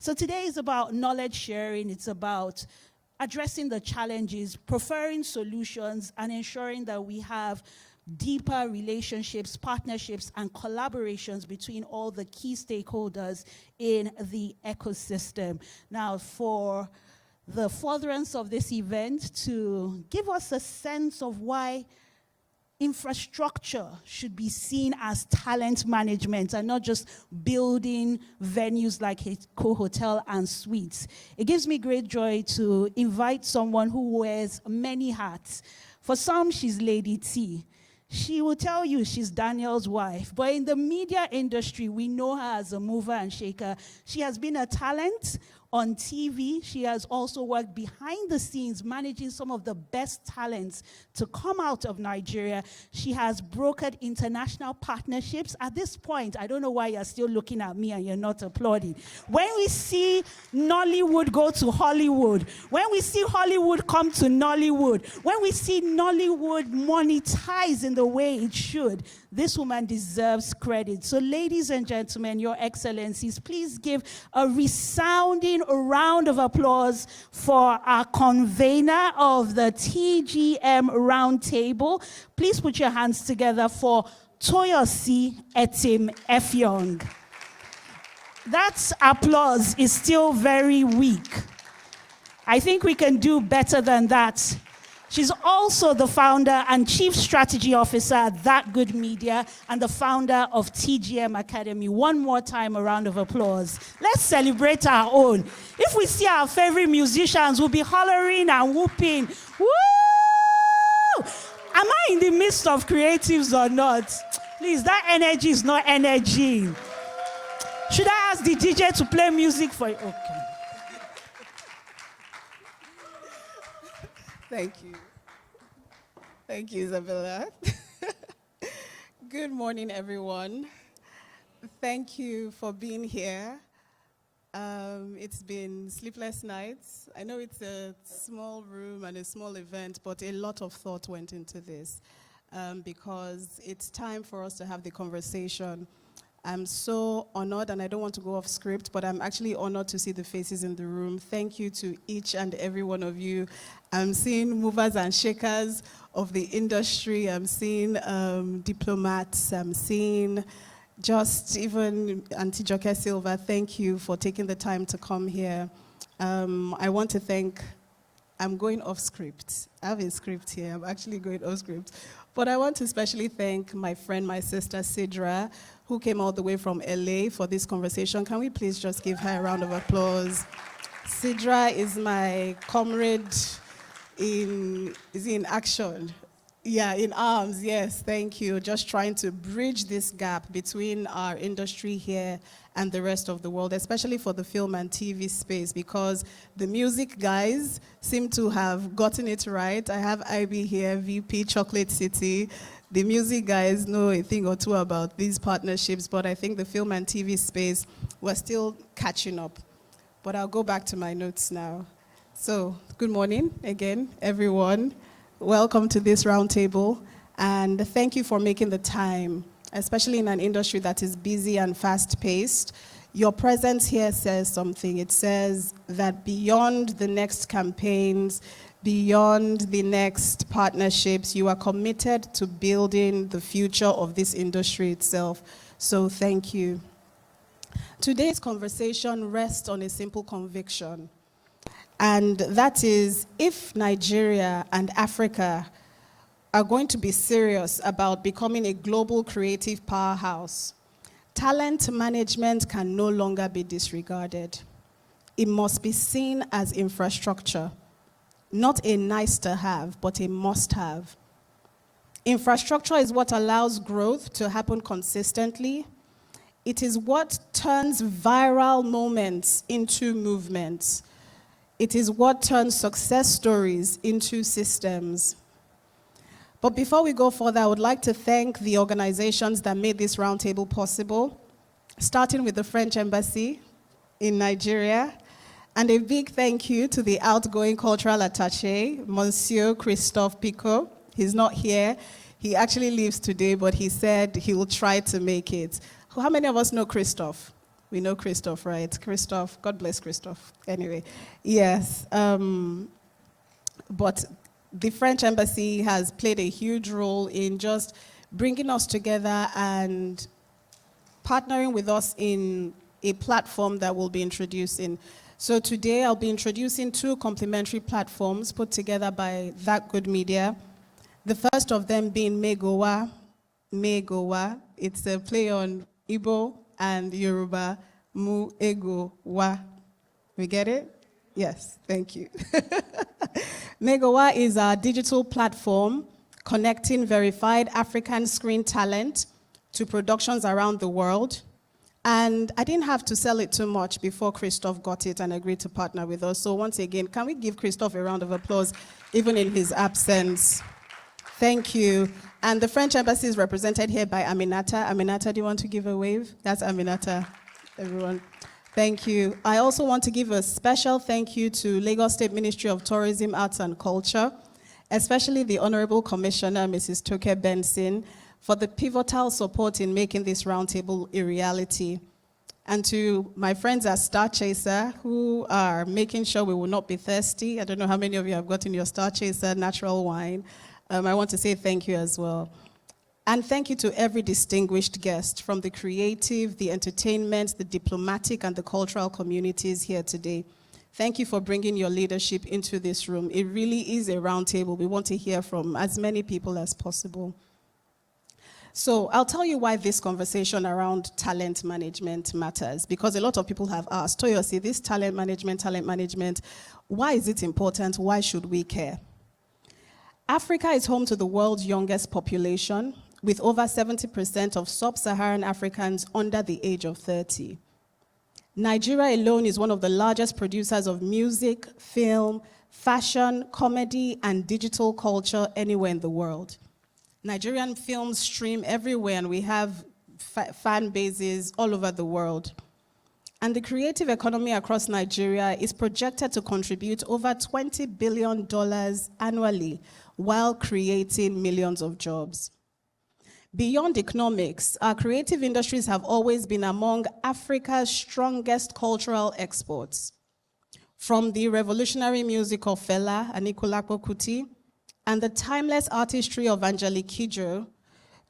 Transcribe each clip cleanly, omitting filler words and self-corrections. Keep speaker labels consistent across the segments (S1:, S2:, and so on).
S1: So today is about knowledge sharing. It's about addressing the challenges, preferring solutions, and ensuring that we have deeper relationships, partnerships, and collaborations between all the key stakeholders in the ecosystem. Now, for the furtherance of this event, to give us a sense of why infrastructure should be seen as talent management and not just building venues like Hotel and Suites. It gives me great joy to invite someone who wears many hats. For some, she's Lady T. She will tell you she's Daniel's wife, but in the media industry, we know her as a mover and shaker. She has been a talent on TV. She has also worked behind the scenes, managing some of the best talents to come out of Nigeria. She has brokered international partnerships. At this point, I don't know why you're still looking at me and you're not applauding. When we see Nollywood go to Hollywood, when we see Hollywood come to Nollywood, when we see Nollywood monetize in the way it should, this woman deserves credit. So ladies and gentlemen, your excellencies, please give a resounding round of applause for our convener of the TGM roundtable. Please put your hands together for Toyosi Etim-Effiong. That applause is still very weak. I think we can do better than that. She's also the founder and chief strategy officer at That Good Media and the founder of TGM Academy. One more time, a round of applause. Let's celebrate our own. If we see our favorite musicians, we'll be hollering and whooping. Woo! Am I in the midst of creatives or not? Please, that energy is not energy. Should I ask the DJ to play music for you? Okay.
S2: Thank you. Thank you, Isabella. Good morning, everyone. Thank you for being here. It's been sleepless nights. I know it's a small room and a small event, but a lot of thought went into this because it's time for us to have the conversation. I'm so honored, and I don't want to go off script, but I'm actually honored to see the faces in the room. Thank you to each and every one of you. I'm seeing movers and shakers of the industry. I'm seeing diplomats. I'm seeing just even Auntie Joke Silva. Thank you for taking the time to come here. I want to thank, I'm going off script. I have a script here. I'm actually going off script. But I want to especially thank my friend, my sister, Sidra, who came all the way from LA for this conversation. Can we please just give her a round of applause? Sidra is my comrade in action? Yeah, in arms, yes, thank you. Just trying to bridge this gap between our industry here and the rest of the world, especially for the film and TV space, because the music guys seem to have gotten it right. I have IB here, VP, Chocolate City. The music guys know a thing or two about these partnerships, but I think the film and TV space, we're still catching up. But I'll go back to my notes now. So, good morning again, everyone. Welcome to this roundtable, and thank you for making the time, especially in an industry that is busy and fast-paced. Your presence here says something. It says that beyond the next campaigns, beyond the next partnerships, you are committed to building the future of this industry itself. So thank you. Today's conversation rests on a simple conviction. And that is, if Nigeria and Africa are going to be serious about becoming a global creative powerhouse, talent management can no longer be disregarded. It must be seen as infrastructure, not a nice to have, but a must have. Infrastructure is what allows growth to happen consistently. It is what turns viral moments into movements. It is what turns success stories into systems. But before we go further, I would like to thank the organizations that made this roundtable possible, starting with the French Embassy in Nigeria. And a big thank you to the outgoing cultural attaché, Monsieur Christophe Picot. He's not here. He actually leaves today, but he said he will try to make it. How many of us know Christophe? We know Christoph, right? Christoph, God bless Christoph. Anyway, yes. But the French embassy has played a huge role in just bringing us together and partnering with us in a platform that we'll be introducing. So today I'll be introducing 2 complementary platforms put together by That Good Media. The first of them being Megowa. Megowa. It's a play on Igbo and Yoruba. Mu Ego Wa. We get it? Yes, thank you. Megowa is our digital platform connecting verified African screen talent to productions around the world. And I didn't have to sell it too much before Christoph got it and agreed to partner with us. So once again, can we give Christoph a round of applause, even in his absence? Thank you. And the French embassy is represented here by Aminata. Aminata, do you want to give a wave? That's Aminata, everyone. Thank you. I also want to give a special thank you to Lagos State Ministry of Tourism, Arts and Culture, especially the Honorable Commissioner, Mrs. Toke Benson, for the pivotal support in making this roundtable a reality. And to my friends at Star Chaser, who are making sure we will not be thirsty. I don't know how many of you have gotten your Star Chaser natural wine. I want to say thank you as well. And thank you to every distinguished guest from the creative, the entertainment, the diplomatic, and the cultural communities here today. Thank you for bringing your leadership into this room. It really is a roundtable. We want to hear from as many people as possible. So I'll tell you why this conversation around talent management matters, because a lot of people have asked, Toyosi, this talent management, why is it important? Why should we care? Africa is home to the world's youngest population, with over 70% of sub-Saharan Africans under the age of 30. Nigeria alone is one of the largest producers of music, film, fashion, comedy, and digital culture anywhere in the world. Nigerian films stream everywhere, and we have fan bases all over the world. And the creative economy across Nigeria is projected to contribute over $20 billion annually while creating millions of jobs. Beyond economics, our creative industries have always been among Africa's strongest cultural exports. From the revolutionary music of Fela Anikulapo Kuti and the timeless artistry of Angelique Kidjo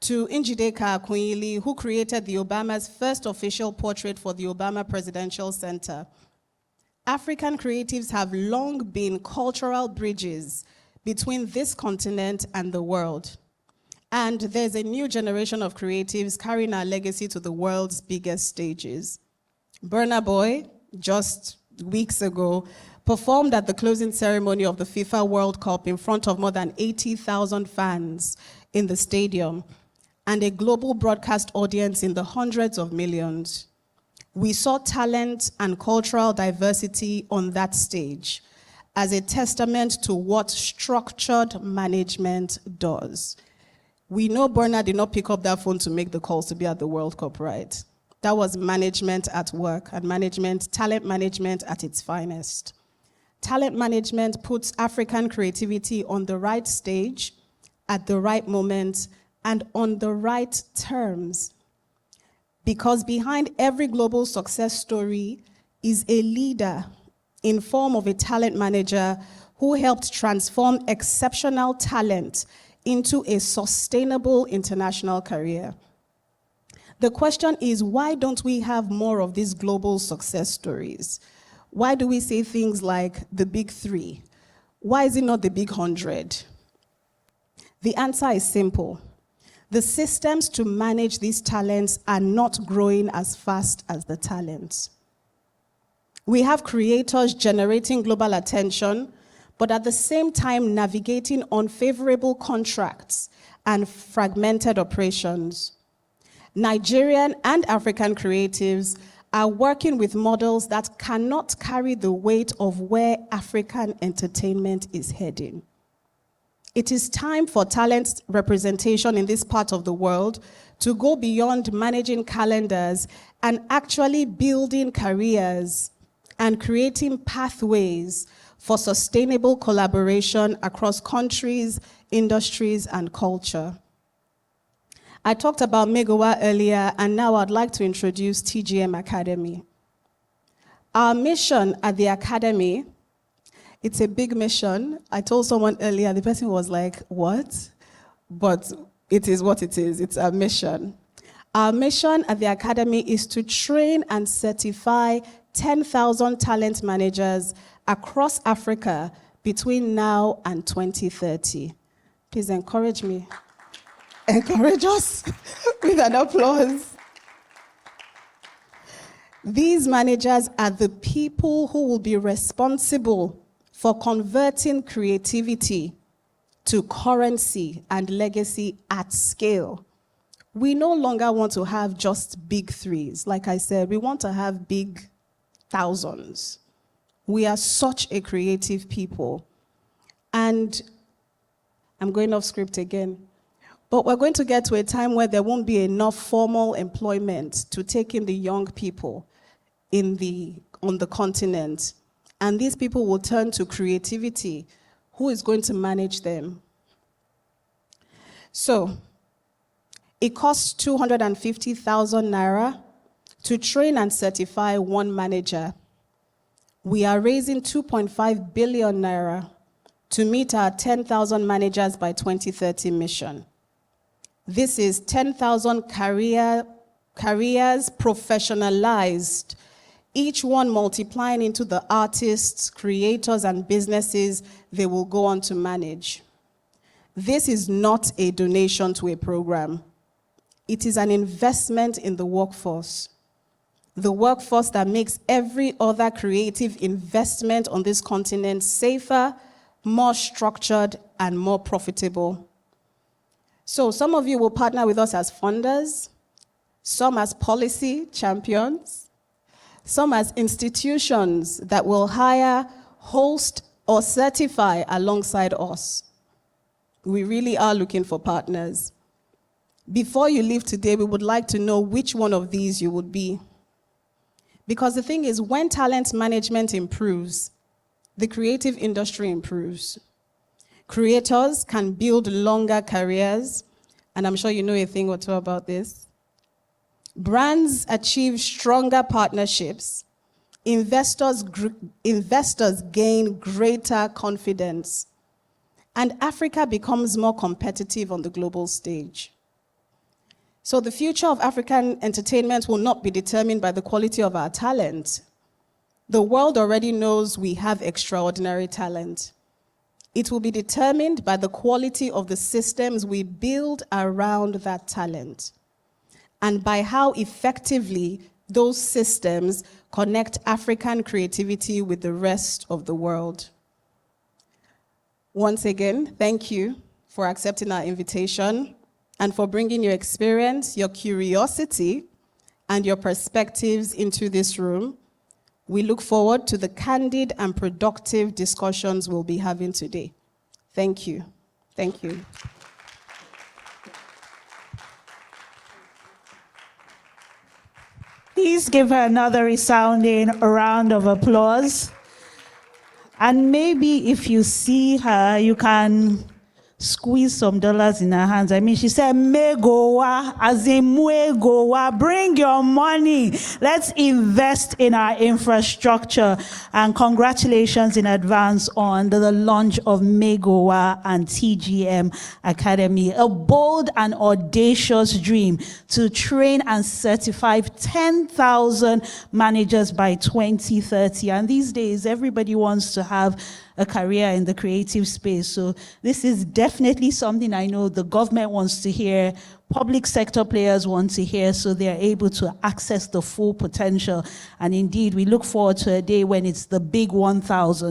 S2: to Njideka Akunyili, who created the Obama's first official portrait for the Obama Presidential Center. African creatives have long been cultural bridges between this continent and the world. And there's a new generation of creatives carrying our legacy to the world's biggest stages. Burna Boy, just weeks ago, performed at the closing ceremony of the FIFA World Cup in front of more than 80,000 fans in the stadium and a global broadcast audience in the hundreds of millions. We saw talent and cultural diversity on that stage as a testament to what structured management does. We know Burna did not pick up that phone to make the calls to be at the World Cup, right? That was management at work, and talent management at its finest. Talent management puts African creativity on the right stage, at the right moment, and on the right terms. Because behind every global success story is a leader in form of a talent manager who helped transform exceptional talent into a sustainable international career. The question is, why don't we have more of these global success stories? Why do we say things like the big 3? Why is it not the big 100? The answer is simple. The systems to manage these talents are not growing as fast as the talents. We have creators generating global attention, but at the same time navigating unfavorable contracts and fragmented operations. Nigerian and African creatives are working with models that cannot carry the weight of where African entertainment is heading. It is time for talent representation in this part of the world to go beyond managing calendars and actually building careers and creating pathways for sustainable collaboration across countries, industries, and culture. I talked about Megowa earlier, and now I'd like to introduce TGM Academy. Our mission at the Academy, it's a big mission. I told someone earlier, the person was like, what? But it is what it is. It's our mission. Our mission at the Academy is to train and certify 10,000 talent managers across Africa between now and 2030. Please encourage me. Encourage us with an applause. These managers are the people who will be responsible for converting creativity to currency and legacy at scale. We no longer want to have just big threes. Like I said, we want to have big thousands. We are such a creative people. And I'm going off script again. But we're going to get to a time where there won't be enough formal employment to take in the young people on the continent. And these people will turn to creativity. Who is going to manage them? So, it costs 250,000 naira to train and certify one manager. We are raising 2.5 billion naira to meet our 10,000 managers by 2030 mission. This is 10,000 careers professionalized, each one multiplying into the artists, creators, and businesses they will go on to manage. This is not a donation to a program. It is an investment in the workforce that makes every other creative investment on this continent safer, more structured, and more profitable. So some of you will partner with us as funders, some as policy champions, some as institutions that will hire, host, or certify alongside us. We really are looking for partners. Before you leave today, we would like to know which one of these you would be. Because the thing is, when talent management improves, the creative industry improves. Creators can build longer careers, and I'm sure you know a thing or two about this. Brands achieve stronger partnerships. Investors gain greater confidence. And Africa becomes more competitive on the global stage. So the future of African entertainment will not be determined by the quality of our talent. The world already knows we have extraordinary talent. It will be determined by the quality of the systems we build around that talent, and by how effectively those systems connect African creativity with the rest of the world. Once again, thank you for accepting our invitation and for bringing your experience, your curiosity, and your perspectives into this room. We look forward to the candid and productive discussions we'll be having today. Thank you. Thank you.
S1: Please give her another resounding round of applause. And maybe if you see her, you can squeeze some dollars in her hands. I mean, she said, Megowa, as in Mwegowa, bring your money. Let's invest in our infrastructure. And congratulations in advance on the launch of Megowa and TGM Academy. A bold and audacious dream to train and certify 10,000 managers by 2030. And these days, everybody wants to have a career in the creative space. So this is definitely something I know the government wants to hear, public sector players want to hear, so they're able to access the full potential. And indeed, we look forward to a day when it's the big 1,000.